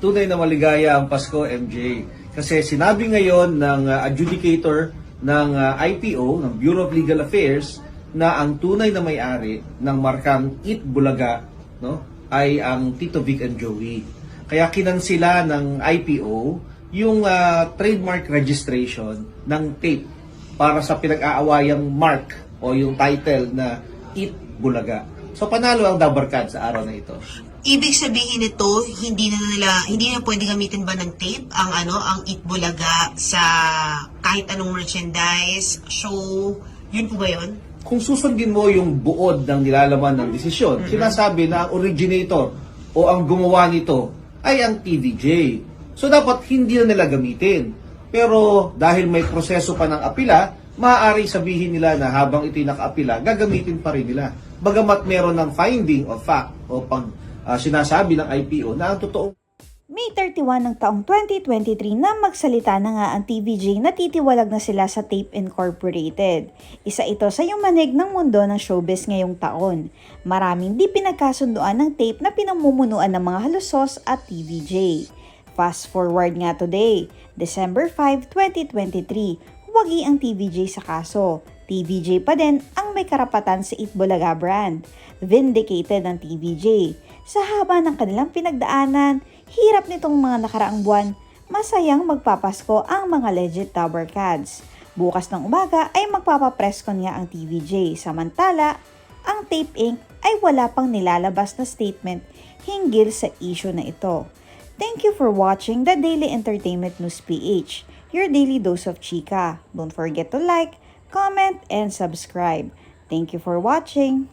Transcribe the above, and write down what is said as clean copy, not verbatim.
tunay na maligaya ang Pasko, MJ. Kasi sinabi ngayon ng adjudicator ng IPO, ng Bureau of Legal Affairs, na ang tunay na may-ari ng markang Eat Bulaga, no, ay ang Tito Vic and Joey. Kaya kinansila ng IPO yung trademark registration ng tape para sa pinag-aawayang mark o yung title na Eat Bulaga. So panalo ang Dabarkad sa araw na ito. Ibig sabihin nito, hindi na pwede gamitin ba ng tape ang Eat Bulaga sa kahit anong merchandise, show, yun po ba yun? Kung susundin mo yung buod ng nilalaman ng desisyon, sinasabi na ang originator o ang gumawa nito ay ang TVJ. So dapat hindi na nila gamitin. Pero dahil may proseso pa ng apila, maaari sabihin nila na habang ito'y nakaapila, gagamitin pa rin nila. Bagamat meron ng finding of fact o pag sinasabi ng IPO na ang totoong May 31 ng taong 2023 na magsalita na nga ang TVJ na titiwalag na sila sa Tape Incorporated. Isa ito sa yumanig ng mundo ng showbiz ngayong taon. Maraming di pinagkasunduan ng tape na pinamumunuan ng mga halusos at TVJ. Fast forward nga today, December 5, 2023, huwagi ang TVJ sa kaso. TVJ pa din ang may karapatan sa Eat Bulaga brand. Vindicated ang TVJ. Sa haba ng kanilang pinagdaanan, hirap nitong mga nakaraang buwan, masayang magpapasko ang mga legit Dabarkads. Bukas ng umaga ay magpapapreskon nga ang TVJ, samantala, ang Tape Inc. ay wala pang nilalabas na statement hinggil sa issue na ito. Thank you for watching the Daily Entertainment News PH, your daily dose of chika. Don't forget to like, comment, and subscribe. Thank you for watching.